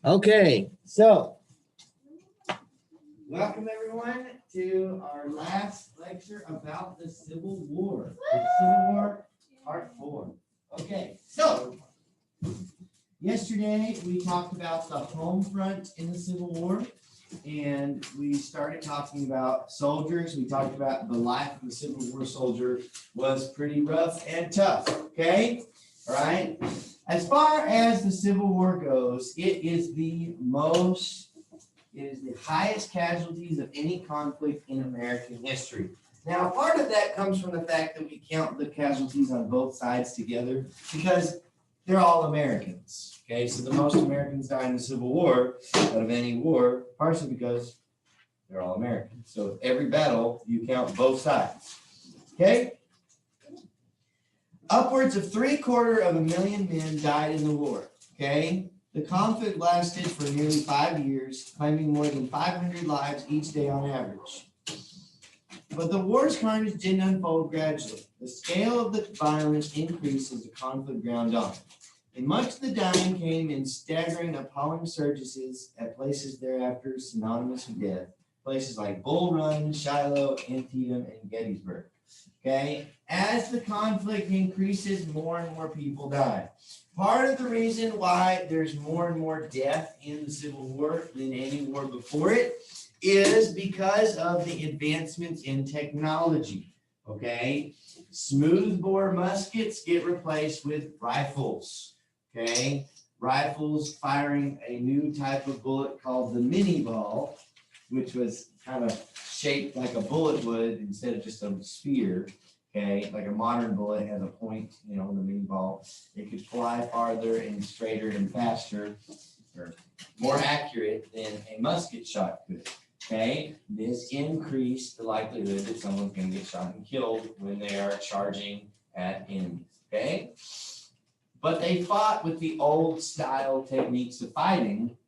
Okay, so welcome everyone to our last lecture about the Civil War. The Civil War, part 4. Okay, so yesterday we talked about the home front in the Civil War, and we started talking about soldiers. We talked about the life of the Civil War soldier was pretty rough and tough. Okay, all right. As far as the Civil War goes, it is the highest casualties of any conflict in American history. Now, part of that comes from the fact that we count the casualties on both sides together because they're all Americans. Okay, so the most Americans die in the Civil War out of any war, partially because they're all Americans. So every battle, you count both sides. Okay? Upwards of 750,000 men died in the war. Okay? The conflict lasted for nearly 5 years, claiming more than 500 lives each day on average. But the war's carnage didn't unfold gradually. The scale of the violence increased as the conflict ground on. And much of the dying came in staggering, appalling surges at places thereafter synonymous with death. Places like Bull Run, Shiloh, Antietam, and Gettysburg. Okay? As the conflict increases, more and more people die. Part of the reason why there's more and more death in the Civil War than any war before it is because of the advancements in technology. Okay? Smoothbore muskets get replaced with rifles. Okay? Rifles firing a new type of bullet called the mini ball, which was kind of shaped like a bullet would instead of just a sphere. Okay, like a modern bullet has a point, the mini ball. It could fly farther and straighter and faster, or more accurate than a musket shot could. Okay, this increased the likelihood that someone's going to get shot and killed when they are charging at enemies. Okay, but they fought with the old style techniques of fighting,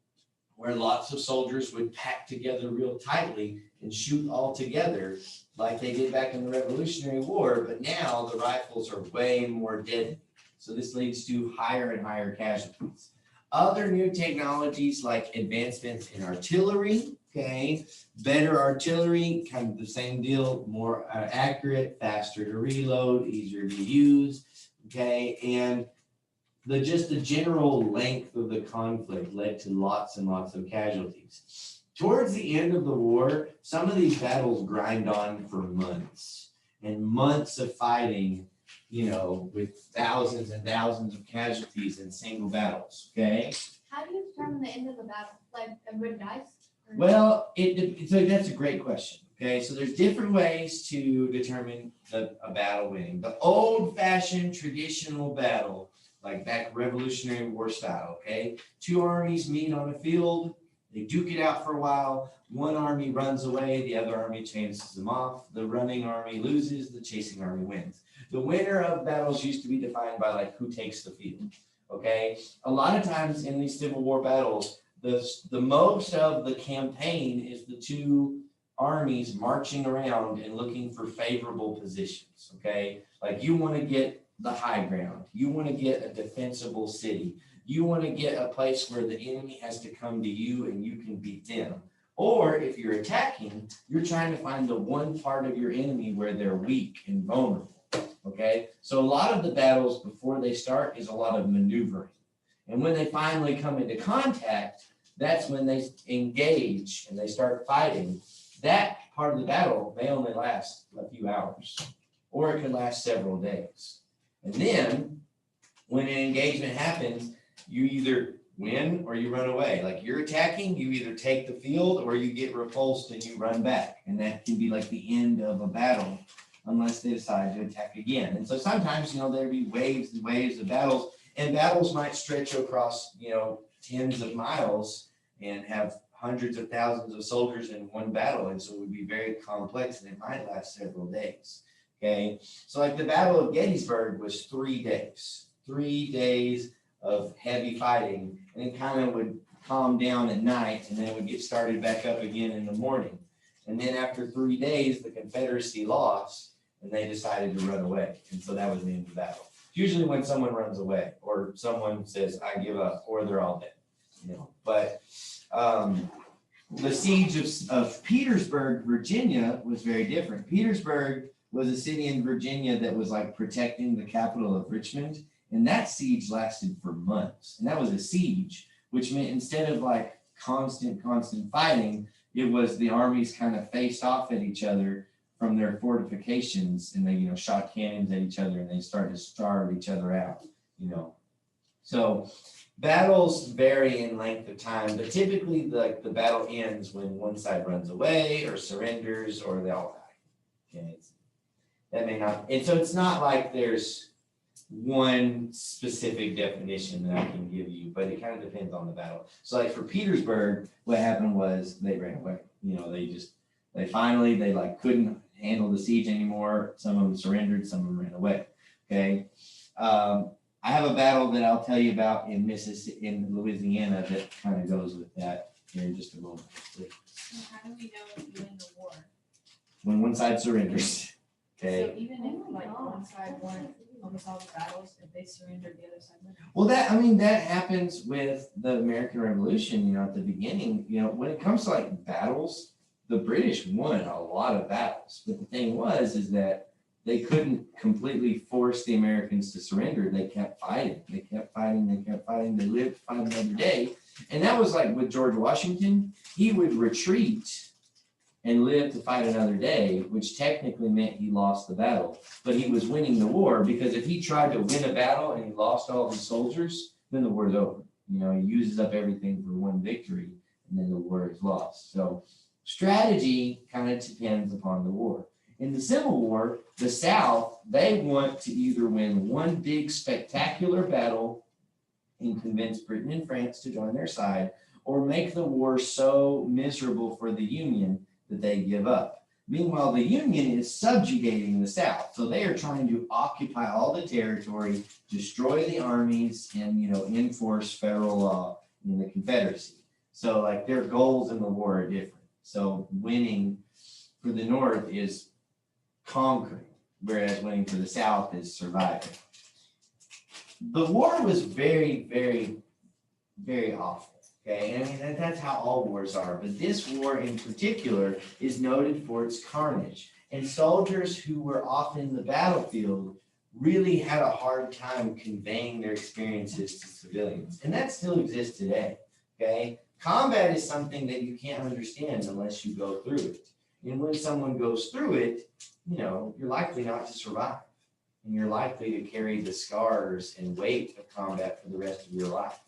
where lots of soldiers would pack together real tightly and shoot all together like they did back in the Revolutionary War, but now the rifles are way more deadly. So this leads to higher and higher casualties. Other new technologies like advancements in artillery, okay, better artillery, kind of the same deal, more accurate, faster to reload, easier to use, okay, and the general length of the conflict led to lots and lots of casualties. Towards the end of the war, some of these battles grind on for months and months of fighting, with thousands and thousands of casualties in single battles. Okay. How do you determine the end of the battle? Like everybody dies? Well, so that's a great question. Okay, so there's different ways to determine a battle winning. The old-fashioned traditional battle, like back Revolutionary War style, okay? 2 armies meet on a field, they duke it out for a while, one army runs away, the other army chases them off, the running army loses, the chasing army wins. The winner of battles used to be defined by who takes the field, okay? A lot of times in these Civil War battles, the most of the campaign is the 2 armies marching around and looking for favorable positions, okay? Like you want to get the high ground. You want to get a defensible city. You want to get a place where the enemy has to come to you and you can beat them. Or if you're attacking, you're trying to find the one part of your enemy where they're weak and vulnerable. Okay? So a lot of the battles before they start is a lot of maneuvering. And when they finally come into contact, that's when they engage and they start fighting. That part of the battle may only last a few hours, or it can last several days. And then when an engagement happens, you either win or you run away. Like you're attacking, you either take the field or you get repulsed and you run back. And that can be like the end of a battle unless they decide to attack again. And so sometimes, there'd be waves and waves of battles, and battles might stretch across, tens of miles and have hundreds of thousands of soldiers in one battle. And so it would be very complex and it might last several days. Okay, so like the Battle of Gettysburg was 3 days. 3 days of heavy fighting, and it kind of would calm down at night, and then it would get started back up again in the morning. And then after 3 days, the Confederacy lost, and they decided to run away. And so that was the end of the battle. Usually when someone runs away, or someone says, I give up, or they're all dead. you know, but the siege of Petersburg, Virginia was very different. Petersburg was a city in Virginia that was like protecting the capital of Richmond. And that siege lasted for months. And that was a siege, which meant instead of like constant fighting, it was the armies kind of faced off at each other from their fortifications, and they, you know, shot cannons at each other, and they started to starve each other out, you know. So battles vary in length of time, but typically the battle ends when one side runs away or surrenders or they all die. Okay, that may not, and so it's not like there's one specific definition that I can give you, but it kind of depends on the battle. So like for Petersburg, what happened was they ran away. You know, they finally like couldn't handle the siege anymore. Some of them surrendered, some of them ran away. Okay. I have a battle that I'll tell you about in Louisiana that kind of goes with that here in just a moment. So how do we know if you win the war? When one side surrenders. Okay. So even if like one side won almost all the battles, if they surrendered, the other side won. Well, that happens with the American Revolution, you know, at the beginning. You know, when it comes to like battles, the British won a lot of battles. But the thing is that they couldn't completely force the Americans to surrender. They kept fighting. They kept fighting. They lived to fight another day. And that was like with George Washington. He would retreat and live to fight another day, which technically meant he lost the battle. But he was winning the war, because if he tried to win a battle and he lost all his soldiers, then the war is over. You know, he uses up everything for one victory, and then the war is lost. So strategy kind of depends upon the war. In the Civil War, the South, they want to either win one big spectacular battle and convince Britain and France to join their side, or make the war so miserable for the Union that they give up. Meanwhile, the Union is subjugating the South. So they are trying to occupy all the territory, destroy the armies, and, you know, enforce federal law in the Confederacy. So like their goals in the war are different. So winning for the North is conquering, whereas winning for the South is surviving. The war was very, very, very awful. Okay, and I mean, that's how all wars are. But this war in particular is noted for its carnage. And soldiers who were often in the battlefield really had a hard time conveying their experiences to civilians. And that still exists today. Okay, combat is something that you can't understand unless you go through it. And when someone goes through it, you know, you're likely not to survive. And you're likely to carry the scars and weight of combat for the rest of your life.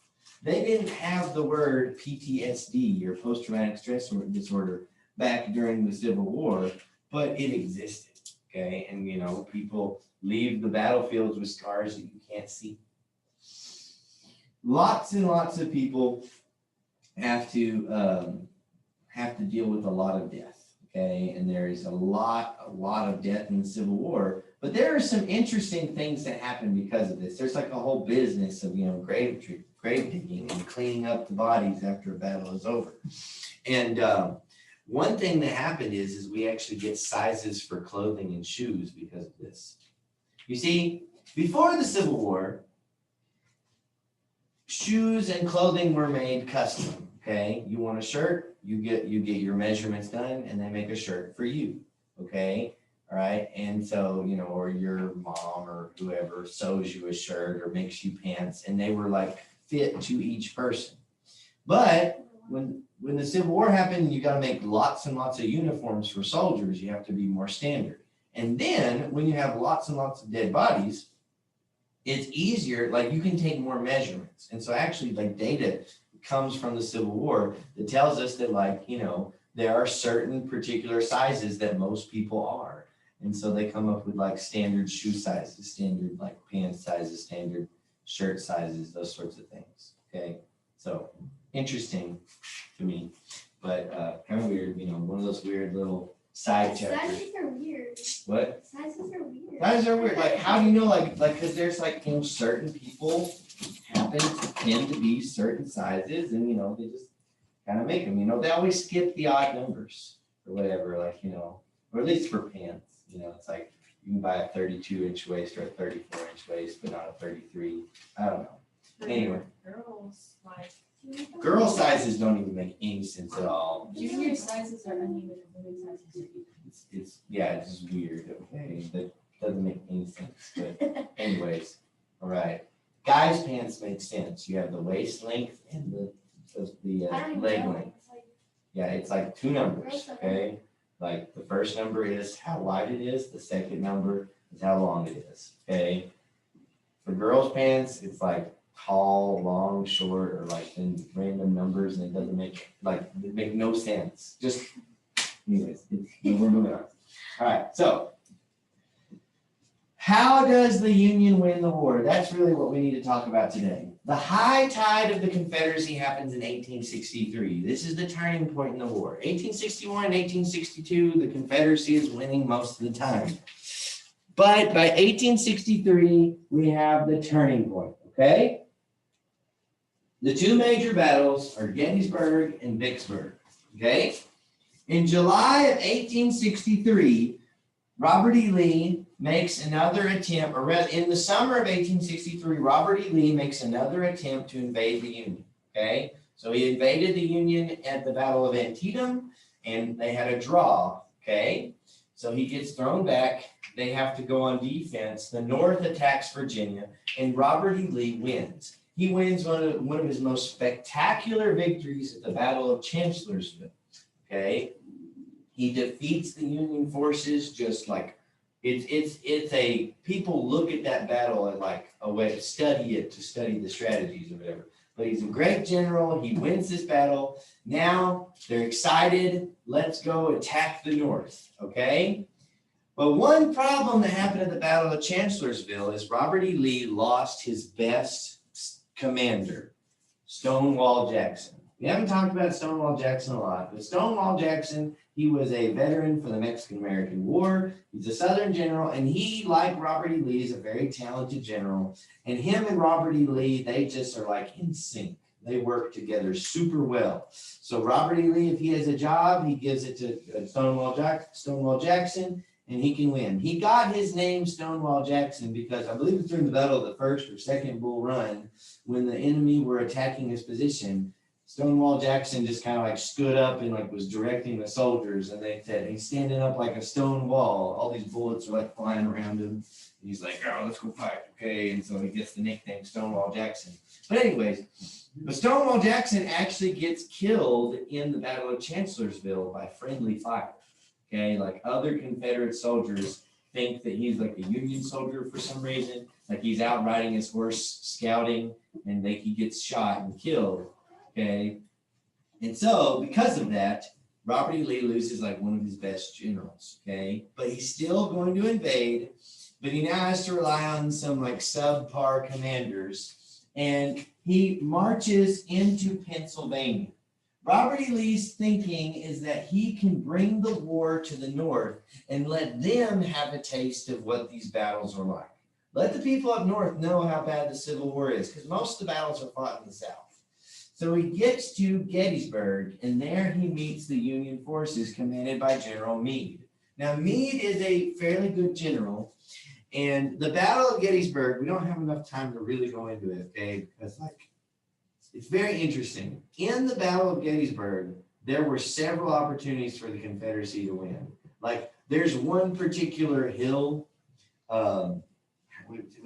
They didn't have the word PTSD, or post-traumatic stress disorder, back during the Civil War, but it existed, okay? And, you know, people leave the battlefields with scars that you can't see. Lots and lots of people have to deal with a lot of death, okay? And there is a lot of death in the Civil War. But there are some interesting things that happen because of this. There's like a whole business of, you know, grave digging and cleaning up the bodies after a battle is over. And one thing that happened is we actually get sizes for clothing and shoes because of this. You see, before the Civil War, shoes and clothing were made custom. Okay, you want a shirt, you get your measurements done, and they make a shirt for you. Okay. All right. And so, you know, or your mom or whoever sews you a shirt or makes you pants, and they were like fit to each person. But when the Civil War happened, you got to make lots and lots of uniforms for soldiers. You have to be more standard. And then when you have lots and lots of dead bodies, it's easier, like you can take more measurements. And so actually like data comes from the Civil War that tells us that, like, you know, there are certain particular sizes that most people are. And so they come up with like standard shoe sizes, standard like pants sizes, standard shirt sizes, those sorts of things. Okay. So interesting to me, but kind of weird, you know, one of those weird little side chapters. Sizes are weird. What? Sizes are weird. Sizes are weird. Like, how do you know, like, because there's like, you know, certain people tend to be certain sizes, and, you know, they just kind of make them, you know, they always skip the odd numbers or whatever, like, you know, or at least for pants. You know, it's like you can buy a 32-inch waist or a 34-inch waist, but not a 33. I don't know. For Anyway. girls, like Girl sizes don't even make any sense at all. Junior sizes are uneven, and women's sizes are even. It's just weird, okay? That doesn't make any sense, but anyways, all right. Guys' pants make sense. You have the waist length and the I don't even leg know. length. Yeah, it's like two numbers, okay? Like the first number is how wide it is, the second number is how long it is, okay? For girls' pants, it's like tall, long, short, or like in random numbers, and it doesn't make no sense. Just anyways, we're moving on. All right, so how does the Union win the war? That's really what we need to talk about today. The high tide of the Confederacy happens in 1863. This is the turning point in the war. 1861, 1862, the Confederacy is winning most of the time. But by 1863, we have the turning point, okay? The two major battles are Gettysburg and Vicksburg, okay? In July of 1863, Robert E. Lee makes another attempt, or rather, in the summer of 1863, Robert E. Lee makes another attempt to invade the Union, okay? So he invaded the Union at the Battle of Antietam, and they had a draw, okay? So he gets thrown back. They have to go on defense. The North attacks Virginia, and Robert E. Lee wins. He wins one of his most spectacular victories at the Battle of Chancellorsville, okay? He defeats the Union forces just like it's a people look at that battle as like a way to study it, to study the strategies or whatever. But he's a great general. He wins this battle. Now they're excited. Let's go attack the North, okay? But one problem that happened at the Battle of Chancellorsville is Robert E. Lee lost his best commander, Stonewall Jackson. We haven't talked about Stonewall Jackson a lot, but Stonewall Jackson, he was a veteran for the Mexican-American War. He's a Southern general, and he, like Robert E. Lee, is a very talented general. And him and Robert E. Lee, they just are like in sync. They work together super well. So Robert E. Lee, if he has a job, he gives it to Stonewall Jackson, and he can win. He got his name Stonewall Jackson because I believe it's during the Battle of the First or Second Bull Run, when the enemy were attacking his position, Stonewall Jackson just kind of like stood up and like was directing the soldiers, and they said he's standing up like a stone wall. All these bullets are like flying around him. And he's like, "Oh, let's go fight." Okay, and so he gets the nickname Stonewall Jackson. But anyways, but Stonewall Jackson actually gets killed in the Battle of Chancellorsville by friendly fire. Okay, like other Confederate soldiers think that he's like a Union soldier for some reason, like he's out riding his horse scouting, and he gets shot and killed. Okay, and so because of that, Robert E. Lee loses like one of his best generals. Okay, but he's still going to invade, but he now has to rely on some like subpar commanders, and he marches into Pennsylvania. Robert E. Lee's thinking is that he can bring the war to the North and let them have a taste of what these battles are like. Let the people up north know how bad the Civil War is, because most of the battles are fought in the South. So he gets to Gettysburg, and there he meets the Union forces commanded by General Meade. Now, Meade is a fairly good general, and the Battle of Gettysburg, we don't have enough time to really go into it, okay? Because it's very interesting. In the Battle of Gettysburg, there were several opportunities for the Confederacy to win. Like, there's one particular hill. We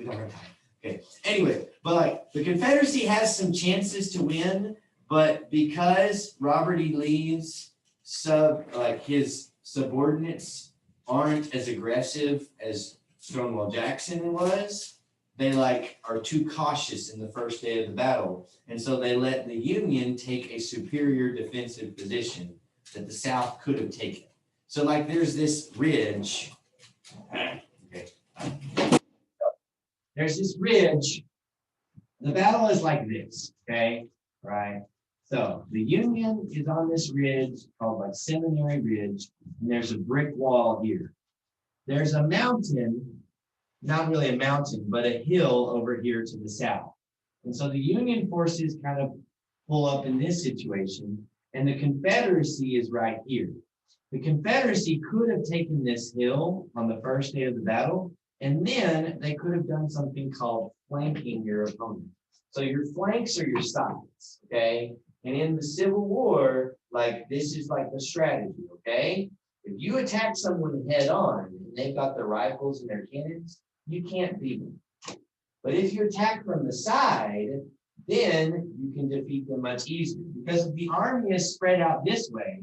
don't have time. Okay. Anyway, but like the Confederacy has some chances to win, but because Robert E. Lee's his subordinates aren't as aggressive as Stonewall Jackson was, they are too cautious in the first day of the battle. And so they let the Union take a superior defensive position that the South could have taken. So there's this ridge. Okay. There's this ridge. The battle is like this, okay? Right? So the Union is on this ridge called Seminary Ridge, and there's a brick wall here. There's a mountain, not really a mountain, but a hill over here to the south. And so the Union forces kind of pull up in this situation, and the Confederacy is right here. The Confederacy could have taken this hill on the first day of the battle, and then they could have done something called flanking your opponent. So your flanks are your sides, okay? And in the Civil War, like this is like the strategy, okay? If you attack someone head on and they've got their rifles and their cannons, you can't beat them. But if you attack from the side, then you can defeat them much easier. Because if the army is spread out this way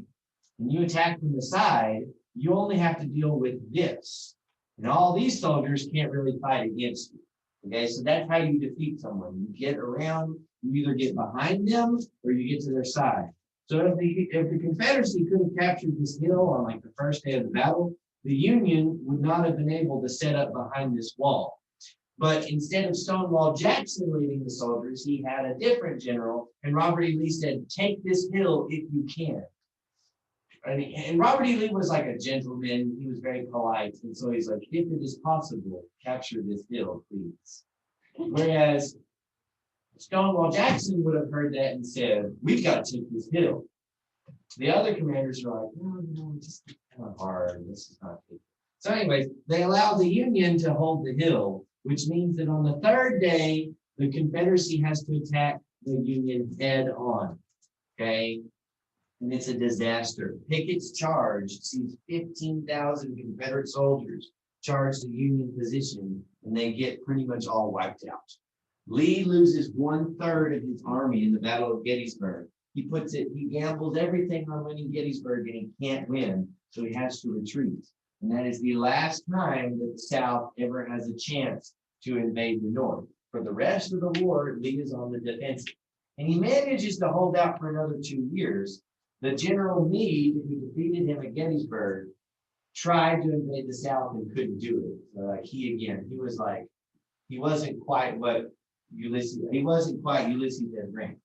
and you attack from the side, you only have to deal with this. And all these soldiers can't really fight against you. Okay, so that's how you defeat someone. You get around, you either get behind them or you get to their side. So if the Confederacy could have captured this hill on like the first day of the battle, the Union would not have been able to set up behind this wall. But instead of Stonewall Jackson leading the soldiers, he had a different general, and Robert E. Lee said, "Take this hill if you can." And Robert E. Lee was like a gentleman. He was very polite. And so he's like, "If it is possible, capture this hill, please." Whereas Stonewall Jackson would have heard that and said, "We've got to take this hill." The other commanders are like, "No, it's just kind of hard. This is not good." So anyways, they allowed the Union to hold the hill, which means that on the third day, the Confederacy has to attack the Union head on. Okay? And it's a disaster. Pickett's charge sees 15,000 Confederate soldiers charge the Union position, and they get pretty much all wiped out. Lee loses 1/3 of his army in the Battle of Gettysburg. He gambles everything on winning Gettysburg, and he can't win, so he has to retreat. And that is the last time that the South ever has a chance to invade the North. For the rest of the war, Lee is on the defensive. And he manages to hold out for another 2 years. The General Meade, who defeated him at Gettysburg, tried to invade the South and couldn't do it. He wasn't quite Ulysses S. Grant.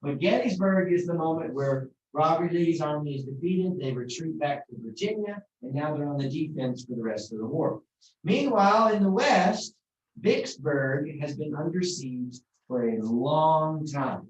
But Gettysburg is the moment where Robert Lee's army is defeated. They retreat back to Virginia, and now they're on the defense for the rest of the war. Meanwhile, in the West, Vicksburg has been under siege for a long time.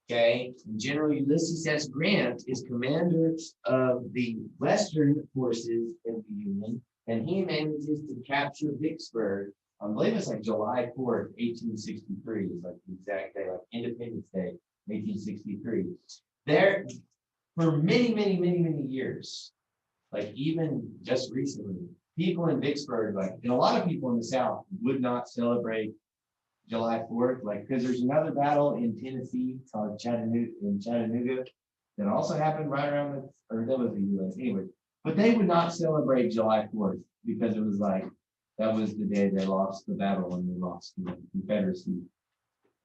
Okay, and General Ulysses S. Grant is commander of the Western forces of the Union, and he manages to capture Vicksburg. I believe it's like July 4th, 1863 is like the exact day, like Independence Day, 1863. There, for many years, like even just recently, people in Vicksburg, like, and a lot of people in the South would not celebrate July 4th, like, because there's another battle in Tennessee called Chattanooga that also happened right around that was the U.S. anyway. But they would not celebrate July 4th because it was like, that was the day they lost the battle and they lost the Confederacy.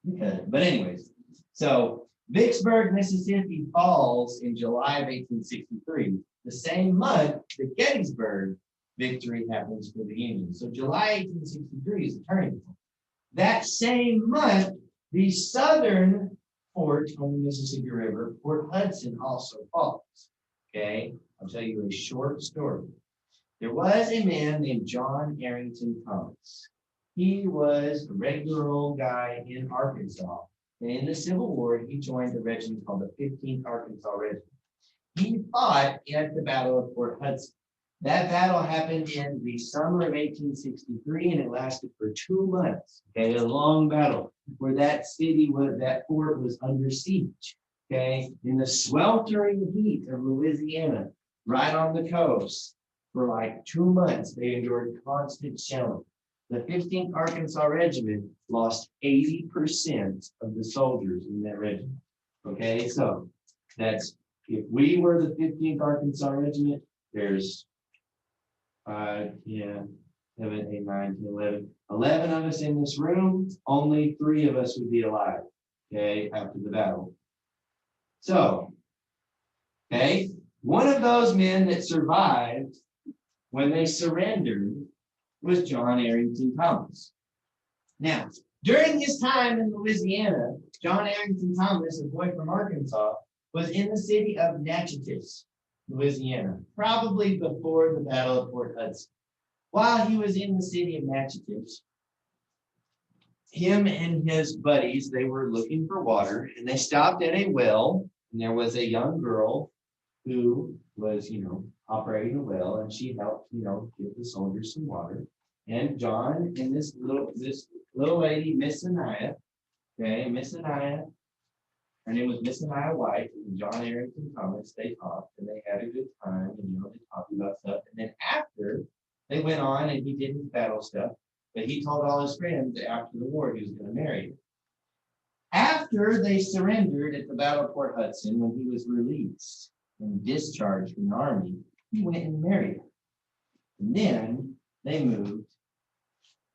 But anyways, so Vicksburg, Mississippi falls in July of 1863, the same month the Gettysburg victory happens for the Union. So July 1863 is a turning point. That same month, the southern fort on the Mississippi River, Fort Hudson, also falls. Okay, I'll tell you a short story. There was a man named John Arrington Thomas. He was a regular old guy in Arkansas. And in the Civil War, he joined a regiment called the 15th Arkansas Regiment. He fought at the Battle of Fort Hudson. That battle happened in the summer of 1863, and it lasted for 2 months. Okay, a long battle where that fort was under siege. Okay, in the sweltering heat of Louisiana, right on the coast, for like 2 months, they endured constant shelling. The 15th Arkansas Regiment lost 80% of the soldiers in that regiment. Okay, so that's, if we were the 15th Arkansas Regiment, there's 5, 10, 7, 8, 9, 10, 11. 11 of us in this room, only 3 of us would be alive, okay, after the battle. So, okay, one of those men that survived when they surrendered was John Arrington Thomas. Now, during his time in Louisiana, John Arrington Thomas, a boy from Arkansas, was in the city of Natchitoches, Louisiana, probably before the Battle of Fort Hudson. While he was in the city of Natchitoches, him and his buddies, they were looking for water, and they stopped at a well, and there was a young girl who was, operating a well, and she helped, give the soldiers some water. And John and this little lady, Miss Anaya, okay, Miss Anaya, her name was Miss Anaya White and John Arrington Thomas. They talked and they had a good time and they talked about stuff. And then after they went on and he did his battle stuff, but he told all his friends that after the war he was going to marry her. After they surrendered at the Battle of Port Hudson, when he was released and discharged from the army, he went and married her. And then they moved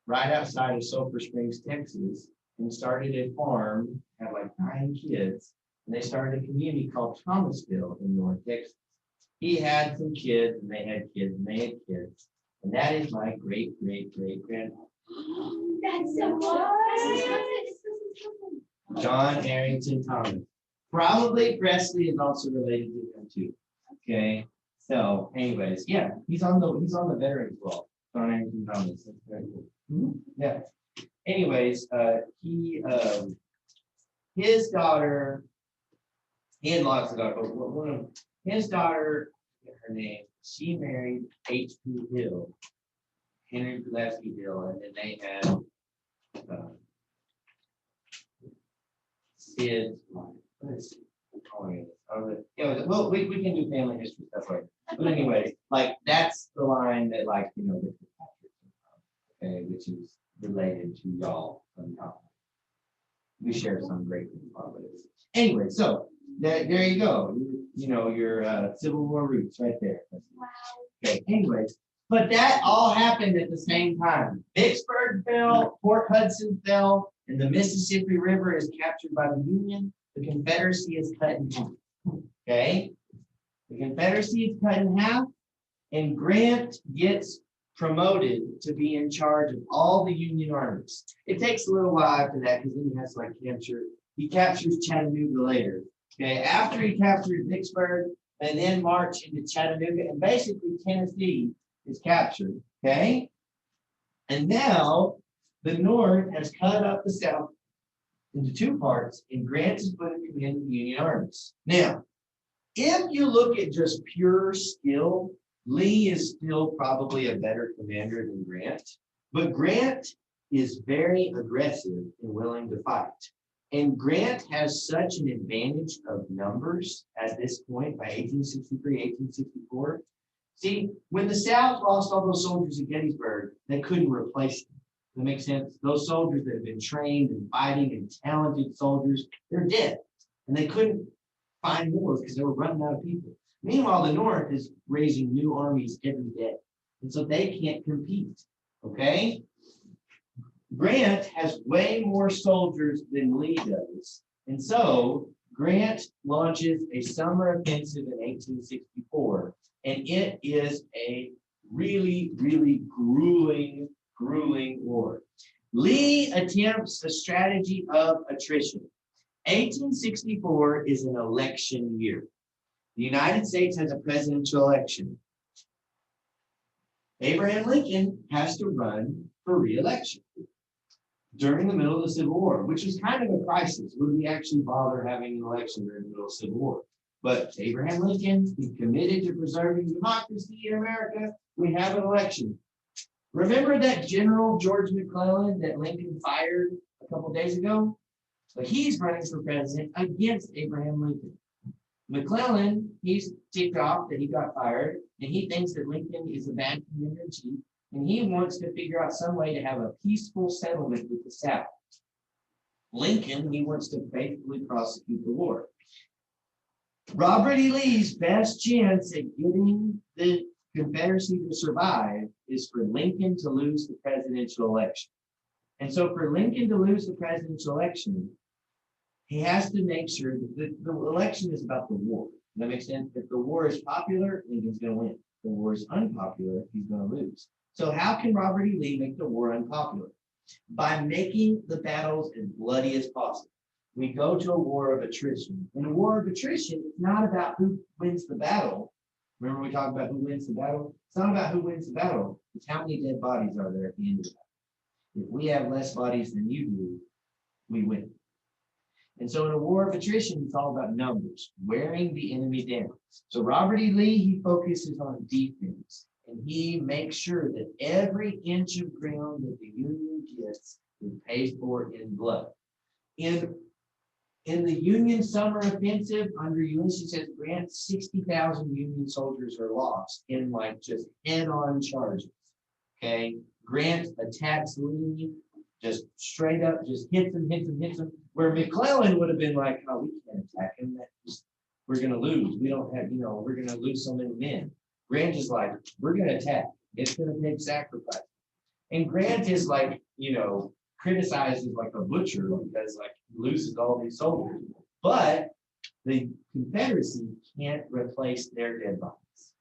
right outside of Sulphur Springs, Texas, and started a farm, had like 9 kids, and they started a community called Thomasville in North Texas. He had some kids, and they had kids, and they had kids. And that is my great-great-great-grandfather. That's so what? John Arrington Thomas. Probably Presley is also related to him too. Okay. So anyways, yeah, he's on the veterans wall. John Arrington Thomas. That's very cool. Yeah. Anyways, his daughter, he had lots of daughters, but one of his daughter, her name, she married H.P. Hill, Henry Pulaski Hill, and then they had Sid. Let's see. Well, we can do family history stuff later. But anyway, like that's the line that, like, you know, okay, which is related to y'all somehow. We share some great things. Anyway, so there you go. You know, your Civil War roots right there. Wow. Okay, anyways, but that all happened at the same time. Vicksburg fell, Port Hudson fell, and the Mississippi River is captured by the Union. The Confederacy is cut in half. Okay? The Confederacy is cut in half, and Grant gets promoted to be in charge of all the Union armies. It takes a little while after that because then he has to he captures Chattanooga later. Okay, after he captures Vicksburg, and then march into Chattanooga, and basically Tennessee is captured. Okay, and now the North has cut up the South into 2 parts, and Grant is put in command of the Union armies. Now, if you look at just pure skill, Lee is still probably a better commander than Grant, but Grant is very aggressive and willing to fight. And Grant has such an advantage of numbers at this point by 1863, 1864. See, when the South lost all those soldiers at Gettysburg, they couldn't replace them. Does that make sense? Those soldiers that have been trained and fighting and talented soldiers, they're dead. And they couldn't find more because they were running out of people. Meanwhile, the North is raising new armies every day. And so they can't compete. Okay? Grant has way more soldiers than Lee does. And so Grant launches a summer offensive in 1864. And it is a really, really grueling war. Lee attempts the strategy of attrition. 1864 is an election year. The United States has a presidential election. Abraham Lincoln has to run for re-election during the middle of the Civil War, which is kind of a crisis. Would we actually bother having an election during the middle of the Civil War? But Abraham Lincoln, he's committed to preserving democracy in America. We have an election. Remember that General George McClellan that Lincoln fired a couple days ago? But he's running for president against Abraham Lincoln. McClellan, he's ticked off that he got fired, and he thinks that Lincoln is a bad commander-in-chief, and he wants to figure out some way to have a peaceful settlement with the South. Lincoln, he wants to faithfully prosecute the war. Robert E. Lee's best chance at getting the Confederacy to survive is for Lincoln to lose the presidential election. And so for Lincoln to lose the presidential election, he has to make sure that the election is about the war. Does that make sense? If the war is popular, Lincoln's going to win. If the war is unpopular, he's going to lose. So how can Robert E. Lee make the war unpopular? By making the battles as bloody as possible. We go to a war of attrition. In a war of attrition, it's not about who wins the battle. Remember we talked about who wins the battle? It's not about who wins the battle. It's how many dead bodies are there at the end of the battle. If we have less bodies than you do, we win. And so in a war of attrition, it's all about numbers, wearing the enemy down. So Robert E. Lee, he focuses on defense, and he makes sure that every inch of ground that the Union gets is paid for in blood. In In the Union summer offensive under Ulysses S. Grant, 60,000 Union soldiers are lost in like just head-on charges. Okay, Grant attacks Lee, just straight up, just hits him. Where McClellan would have been like, "Oh, we can't attack him. We're gonna lose. We don't have, we're gonna lose so many men." Grant is like, "We're gonna attack. It's gonna take sacrifice." And Grant is like, criticized as like a butcher because like he loses all these soldiers. But the Confederacy can't replace their dead bodies.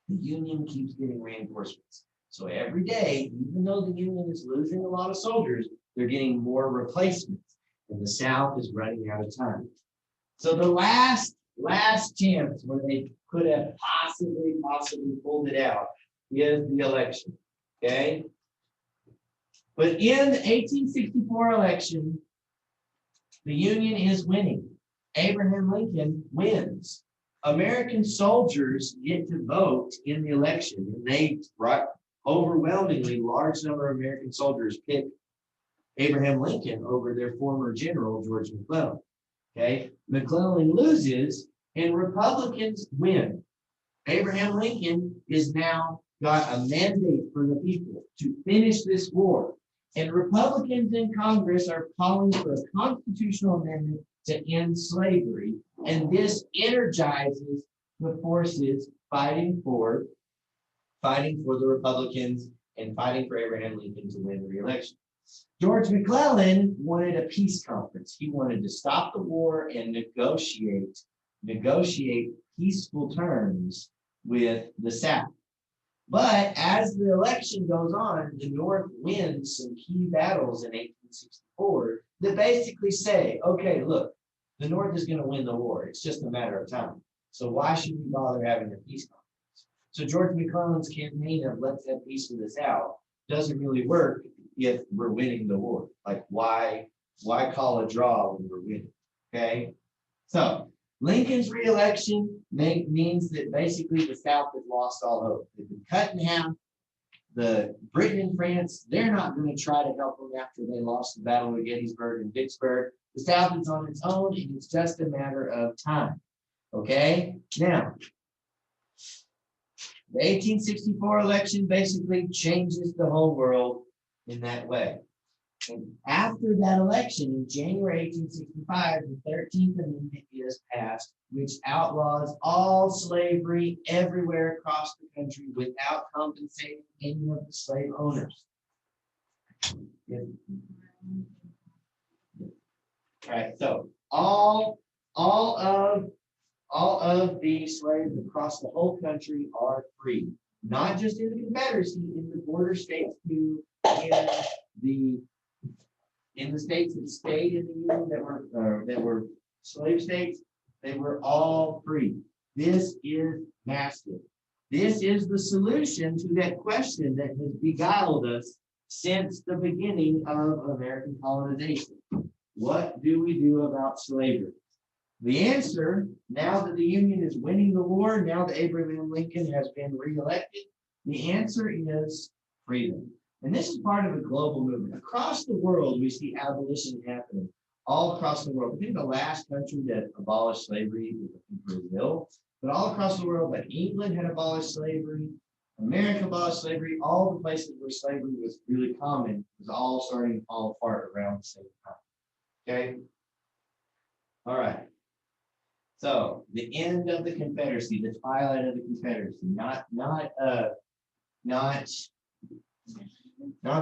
The Union keeps getting reinforcements. So every day, even though the Union is losing a lot of soldiers, they're getting more replacements. And the South is running out of time. So the last chance where they could have possibly pulled it out is the election. Okay. But in the 1864 election, the Union is winning. Abraham Lincoln wins. American soldiers get to vote in the election, and they overwhelmingly large number of American soldiers pick Abraham Lincoln over their former general, George McClellan. Okay, McClellan loses, and Republicans win. Abraham Lincoln is now got a mandate for the people to finish this war. And Republicans in Congress are calling for a constitutional amendment to end slavery. And this energizes the forces fighting for the Republicans and fighting for Abraham Lincoln to win the re-election. George McClellan wanted a peace conference. He wanted to stop the war and negotiate peaceful terms with the South. But as the election goes on, the North wins some key battles in 1864 that basically say, okay, look, the North is going to win the war. It's just a matter of time. So why should we bother having a peace conference? So George McClellan's campaign of let's have peace with the South doesn't really work if we're winning the war. Like why call a draw when we're winning? Okay. So Lincoln's re-election means that basically the South has lost all hope. They've been cut in half. The Britain and France, they're not going to try to help them after they lost the Battle of Gettysburg and Vicksburg. The South is on its own, and it's just a matter of time. Okay? Now, the 1864 election basically changes the whole world in that way. And after that election, in January 1865, the 13th Amendment is passed, which outlaws all slavery everywhere across the country without compensating any of the slave owners. All right, so all of the slaves across the whole country are free, not just in the Confederacy, in the border states too, in the states that stayed in the Union that were slave states, they were all free. This is massive. This is the solution to that question that has beguiled us since the beginning of American colonization. What do we do about slavery? The answer, now that the Union is winning the war, now that Abraham Lincoln has been reelected, the answer is freedom. And this is part of a global movement. Across the world, we see abolition happening all across the world. I think the last country that abolished slavery was Brazil, but all across the world, like England had abolished slavery, America abolished slavery, all the places where slavery was really common was all starting to fall apart around the same time. Okay? All right. So the end of the Confederacy, the twilight of the Confederacy, not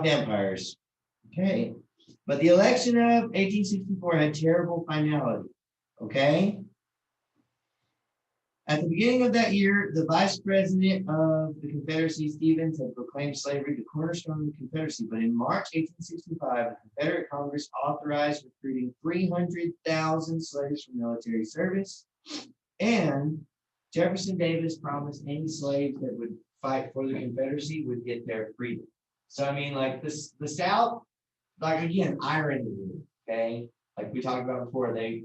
vampires. Okay. But the election of 1864 had terrible finality. Okay. At the beginning of that year, the vice president of the Confederacy, Stevens, had proclaimed slavery the cornerstone of the Confederacy. But in March 1865, the Confederate Congress authorized recruiting 300,000 slaves for military service. And Jefferson Davis promised any slaves that would fight for the Confederacy would get their freedom. So, I mean, like this, the South, like again, irony, okay? Like we talked about before, they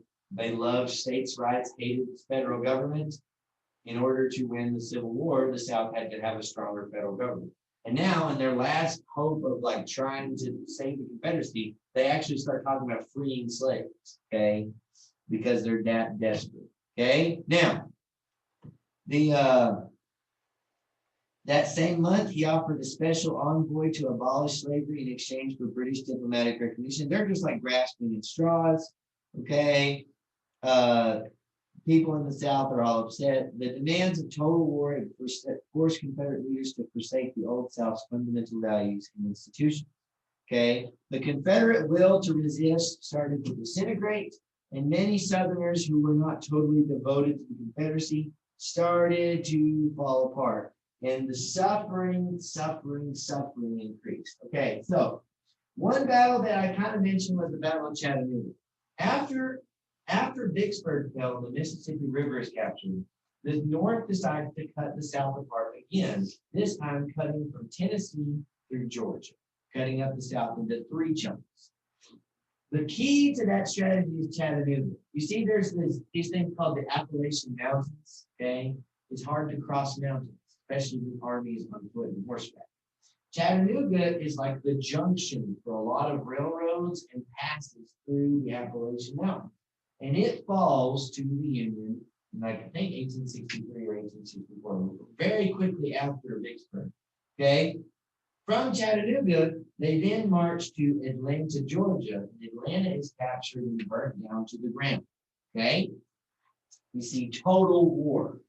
loved states' rights, hated the federal government. In order to win the Civil War, the South had to have a stronger federal government. And now, in their last hope of like trying to save the Confederacy, they actually start talking about freeing slaves, okay? because they're that desperate. Okay, now the that same month, he offered a special envoy to abolish slavery in exchange for British diplomatic recognition. They're just like grasping at straws. Okay. People in the South are all upset. The demands of total war had forced Confederate leaders to forsake the Old South's fundamental values and institutions. Okay. The Confederate will to resist started to disintegrate, and many Southerners who were not totally devoted to the Confederacy started to fall apart. And the suffering increased. Okay, so one battle that I kind of mentioned was the Battle of Chattanooga. After Vicksburg fell, the Mississippi River is captured. The North decided to cut the South apart again, this time cutting from Tennessee through Georgia, cutting up the South into 3 chunks. The key to that strategy is Chattanooga. You see, there's these things called the Appalachian Mountains. Okay, it's hard to cross mountains, especially with armies on foot and horseback. Chattanooga is like the junction for a lot of railroads and passes through the Appalachian Mountains. And it falls to the Union in like, I think 1863 or 1864, very quickly after Vicksburg. Okay. From Chattanooga, they then march to Atlanta, Georgia. Atlanta is captured and burnt down to the ground. Okay. We see total war.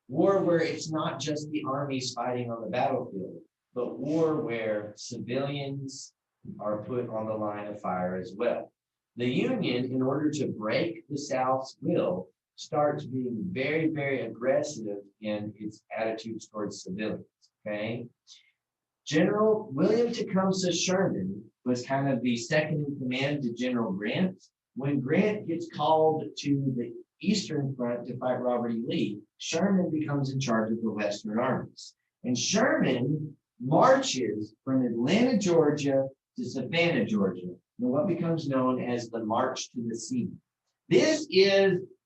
War where it's not just the armies fighting on the battlefield, but war where civilians are put on the line of fire as well. The Union, in order to break the South's will, starts being very, very aggressive in its attitudes towards civilians. Okay. General William Tecumseh Sherman was kind of the second in command to General Grant. When Grant gets called to the Eastern Front to fight Robert E. Lee, Sherman becomes in charge of the Western armies. And Sherman marches from Atlanta, Georgia to Savannah, Georgia, in what becomes known as the March to the Sea. This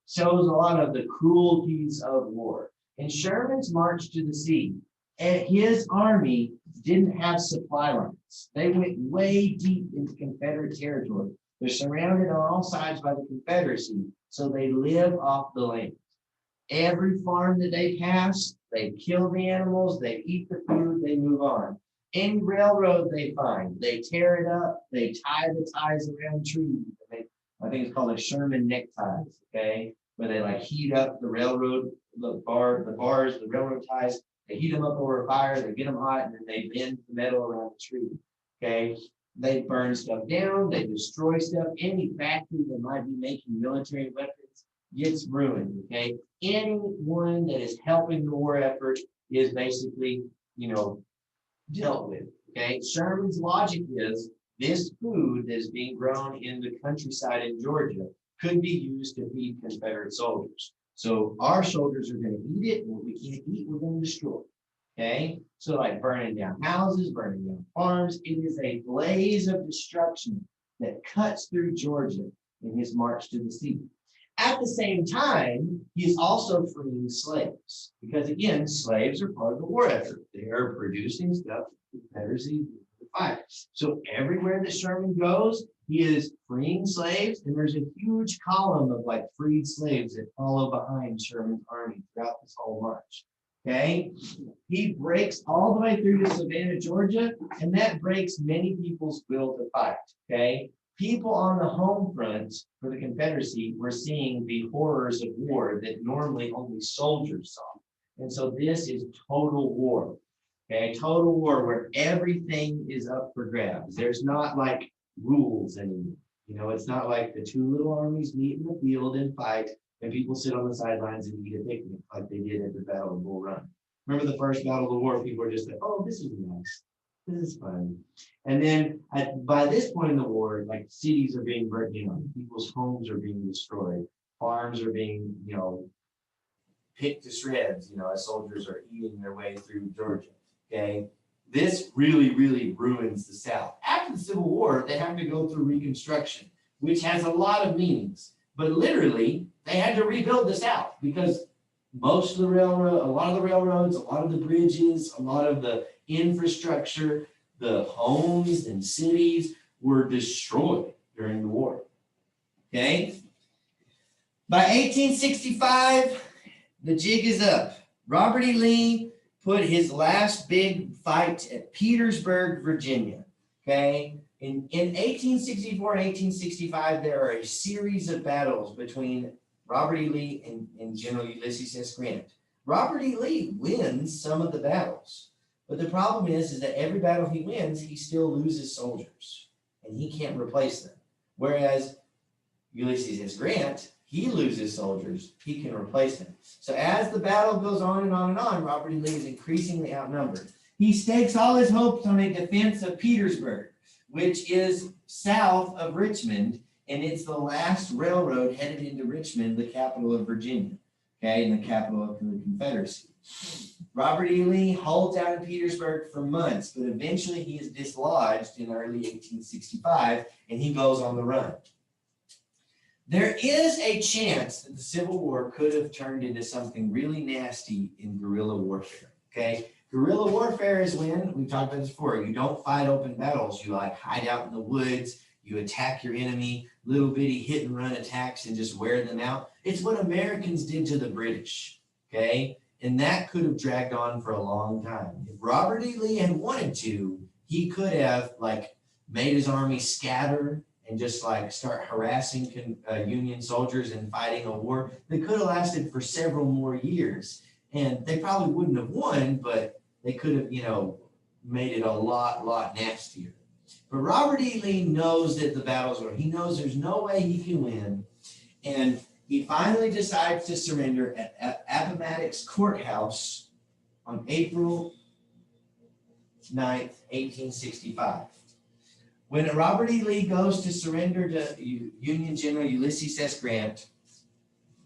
shows a lot of the cruelties of war. In Sherman's March to the Sea, his army didn't have supply lines. They went way deep into Confederate territory. They're surrounded on all sides by the Confederacy, so they live off the land. Every farm that they pass, they kill the animals, they eat the food, they move on. Any railroad they find, they tear it up, they tie the ties around trees. I think it's called a Sherman neckties, okay? Where they like heat up the railroad, the bars, the railroad ties, they heat them up over a fire, they get them hot, and then they bend the metal around the tree, okay? They burn stuff down, they destroy stuff. Any factory that might be making military weapons gets ruined, okay? Anyone that is helping the war effort is basically, dealt with, okay? Sherman's logic is this food that is being grown in the countryside in Georgia could be used to feed Confederate soldiers. So our soldiers are going to eat it, and what we can't eat, we're going to destroy. Okay, so like burning down houses, burning down farms, it is a blaze of destruction that cuts through Georgia in his march to the sea. At the same time, he's also freeing slaves because, again, slaves are part of the war effort. They are producing stuff for the Confederacy to fight. So everywhere that Sherman goes, he is freeing slaves, and there's a huge column of like freed slaves that follow behind Sherman's army throughout this whole march. Okay, he breaks all the way through to Savannah, Georgia, and that breaks many people's will to fight. Okay, people on the home front for the Confederacy were seeing the horrors of war that normally only soldiers saw. And so this is total war. Okay, total war where everything is up for grabs. There's not like rules anymore. It's not like the two little armies meet in the field and fight, and people sit on the sidelines and eat a picnic like they did at the Battle of Bull Run. Remember the first Battle of the War, people were just like, oh, this is nice. This is fun. And then by this point in the war, like cities are being burnt down, people's homes are being destroyed, farms are being, picked to shreds, as soldiers are eating their way through Georgia. Okay. This really, really ruins the South. After the Civil War, they have to go through Reconstruction, which has a lot of meanings. But literally, they had to rebuild the South because a lot of the railroads, a lot of the bridges, a lot of the infrastructure, the homes and cities were destroyed during the war. Okay? By 1865, the jig is up. Robert E. Lee put his last big fight at Petersburg, Virginia. Okay. In 1864 and 1865, there are a series of battles between Robert E. Lee and General Ulysses S. Grant. Robert E. Lee wins some of the battles, but the problem is that every battle he wins, he still loses soldiers, and he can't replace them. Whereas Ulysses S. Grant, he loses soldiers, he can replace them. So as the battle goes on and on and on, Robert E. Lee is increasingly outnumbered. He stakes all his hopes on a defense of Petersburg, which is south of Richmond, and it's the last railroad headed into Richmond, the capital of Virginia, okay, and the capital of the Confederacy. Robert E. Lee holds out in Petersburg for months, but eventually he is dislodged in early 1865, and he goes on the run. There is a chance that the Civil War could have turned into something really nasty in guerrilla warfare, okay? Guerrilla warfare is when, we talked about this before, you don't fight open battles. You like hide out in the woods, you attack your enemy, little bitty hit and run attacks and just wear them out. It's what Americans did to the British, okay? And that could have dragged on for a long time. If Robert E. Lee had wanted to, he could have like made his army scatter and just like start harassing Union soldiers and fighting a war that could have lasted for several more years. And they probably wouldn't have won, but they could have, made it a lot nastier. But Robert E. Lee knows that the battle's over. He knows there's no way he can win. And he finally decides to surrender at Appomattox Courthouse on April 9th, 1865. When Robert E. Lee goes to surrender to Union General Ulysses S. Grant,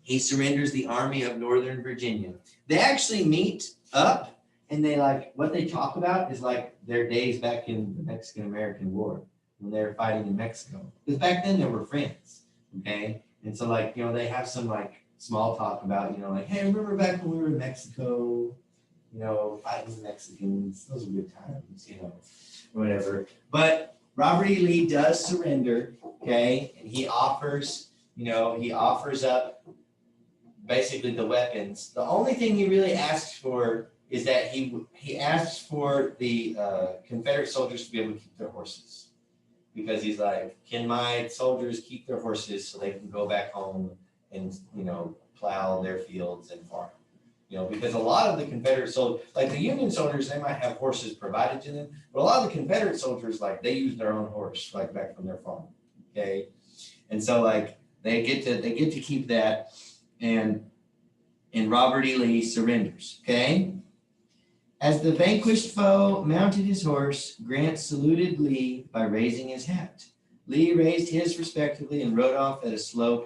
he surrenders the Army of Northern Virginia. They actually meet up, and what they talk about is like their days back in the Mexican-American War when they were fighting in Mexico. Because back then they were friends, okay? And so they have some small talk about, hey, remember back when we were in Mexico, fighting the Mexicans? Those were good times, whatever. But Robert E. Lee does surrender, okay? And he offers up basically the weapons. The only thing he really asks for is that he asks for the Confederate soldiers to be able to keep their horses. Because he's like, can my soldiers keep their horses so they can go back home and, plow their fields and farm? Because a lot of the Confederate soldiers, like the Union soldiers, they might have horses provided to them, but a lot of the Confederate soldiers, they use their own horse, back from their farm, okay? And so, they get to keep that, and Robert E. Lee surrenders, okay? As the vanquished foe mounted his horse, Grant saluted Lee by raising his hat. Lee raised his respectively and rode off at a slow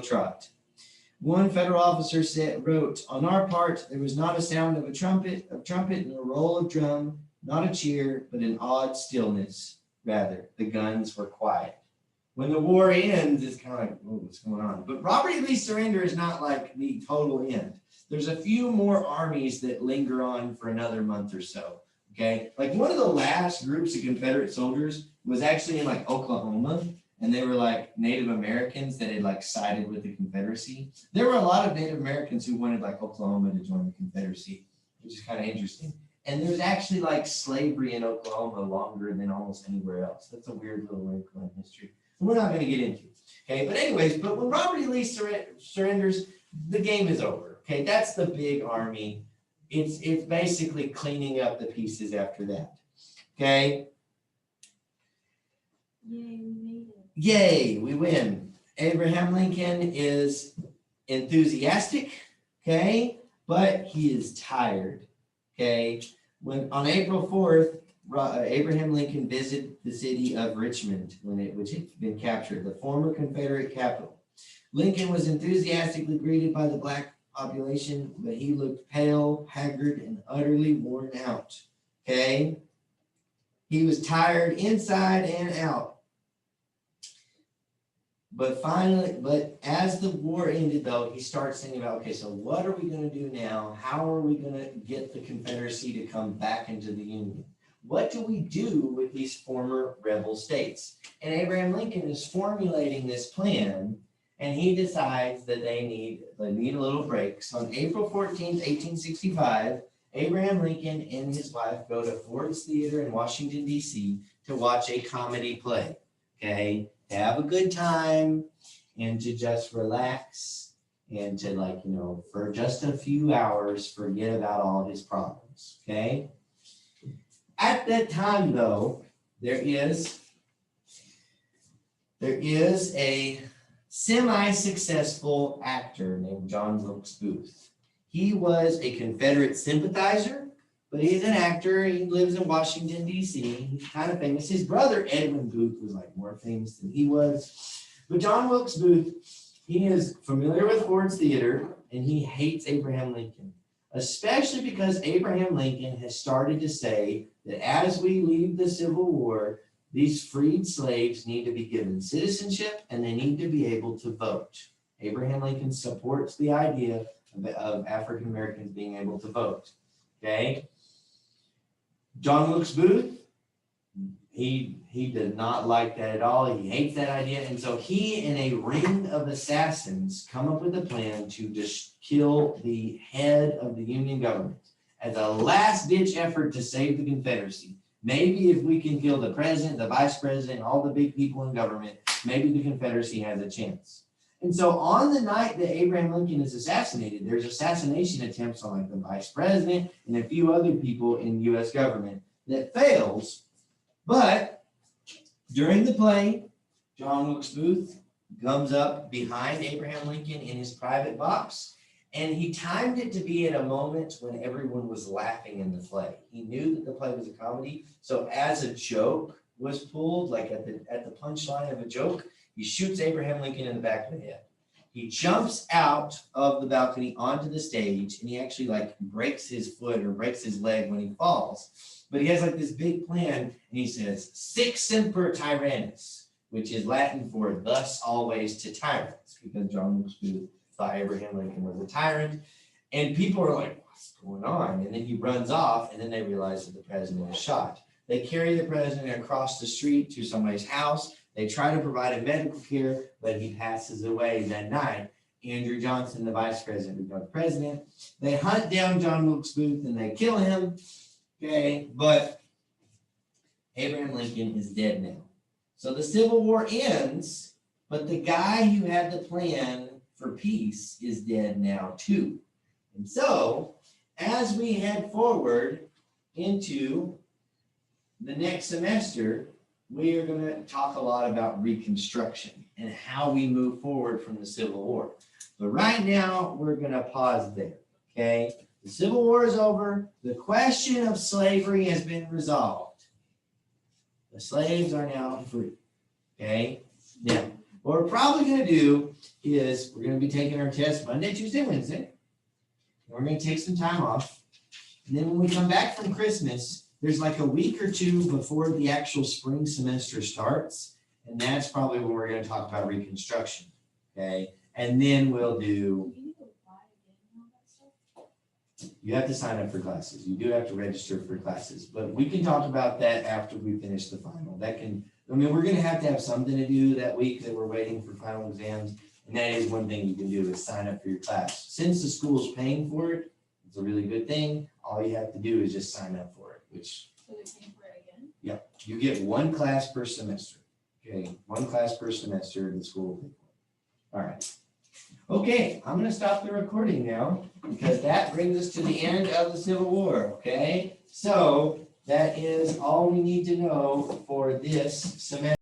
trot. One federal officer wrote, on our part, there was not a sound of a trumpet and a roll of drum, not a cheer, but an odd stillness. Rather, the guns were quiet. When the war ends, it's kind of like, oh, what's going on? But Robert E. Lee's surrender is not the total end. There's a few more armies that linger on for another month or so, okay? One of the last groups of Confederate soldiers was actually in Oklahoma, and they were Native Americans that had sided with the Confederacy. There were a lot of Native Americans who wanted Oklahoma to join the Confederacy, which is kind of interesting. And there's actually slavery in Oklahoma longer than almost anywhere else. That's a weird little wrinkle in history. We're not going to get into it. Okay, but anyways, when Robert E. Lee surrenders, the game is over. Okay, that's the big army. It's basically cleaning up the pieces after that. Okay. Yay, we made it. Yay, we win. Abraham Lincoln is enthusiastic, okay, but he is tired, okay. When on April 4th, Abraham Lincoln visited the city of Richmond, which had been captured, the former Confederate capital. Lincoln was enthusiastically greeted by the black population, but he looked pale, haggard, and utterly worn out, okay. He was tired inside and out. But as the war ended, though, he starts thinking about, okay, so what are we going to do now? How are we going to get the Confederacy to come back into the Union? What do we do with these former rebel states? And Abraham Lincoln is formulating this plan and he decides that they need a little break. So on April 14th, 1865, Abraham Lincoln and his wife go to Ford's Theater in Washington, D.C. to watch a comedy play. Okay, to have a good time and to just relax and to, like, for just a few hours, forget about all his problems. Okay. At that time, though, there is a semi-successful actor named John Wilkes Booth. He was a Confederate sympathizer, but he's an actor. He lives in Washington, D.C. He's kind of famous. His brother, Edwin Booth, was like more famous than he was. But John Wilkes Booth, he is familiar with Ford's Theater, and he hates Abraham Lincoln, especially because Abraham Lincoln has started to say that as we leave the Civil War, these freed slaves need to be given citizenship and they need to be able to vote. Abraham Lincoln supports the idea of African Americans being able to vote. Okay. John Wilkes Booth, he did not like that at all. He hates that idea. And so he and a ring of assassins come up with a plan to just kill the head of the Union government as a last ditch effort to save the Confederacy. Maybe if we can kill the president, the vice president, all the big people in government, maybe the Confederacy has a chance. And so on the night that Abraham Lincoln is assassinated, there's assassination attempts on like the vice president and a few other people in U.S. government that fails. But during the play, John Wilkes Booth comes up behind Abraham Lincoln in his private box, and he timed it to be at a moment when everyone was laughing in the play. He knew that the play was a comedy, so as a joke was pulled, like at the punchline of a joke, he shoots Abraham Lincoln in the back of the head. He jumps out of the balcony onto the stage, and he actually like breaks his foot or breaks his leg when he falls. But he has like this big plan, and he says, "Sic semper tyrannis," which is Latin for "thus always to tyrants," because John Wilkes Booth thought Abraham Lincoln was a tyrant. And people are like, "What's going on?" And then he runs off, and then they realize that the president is shot. They carry the president across the street to somebody's house. They try to provide him medical care, but he passes away that night. Andrew Johnson, the vice president, becomes president. They hunt down John Wilkes Booth and they kill him. Okay, but Abraham Lincoln is dead now. So the Civil War ends, but the guy who had the plan for peace is dead now too. And so as we head forward into the next semester, we are going to talk a lot about Reconstruction and how we move forward from the Civil War. But right now, we're going to pause there, okay? The Civil War is over. The question of slavery has been resolved. The slaves are now free, okay? Now, what we're probably going to do is we're going to be taking our test Monday, Tuesday, Wednesday. We're going to take some time off. And then when we come back from Christmas, there's like a week or two before the actual spring semester starts. And that's probably when we're going to talk about Reconstruction, okay? And then we'll do... You have to sign up for classes. You do have to register for classes, but we can talk about that after we finish the final. We're going to have something to do that week that we're waiting for final exams. And that is one thing you can do is sign up for your class. Since the school is paying for it, it's a really good thing. All you have to do is just sign up for it, which. So they're paying for it again? Yep. You get one class per semester. Okay. One class per semester and the school will pay for it. All right. Okay, I'm going to stop the recording now because that brings us to the end of the Civil War, okay? So that is all we need to know for this semester.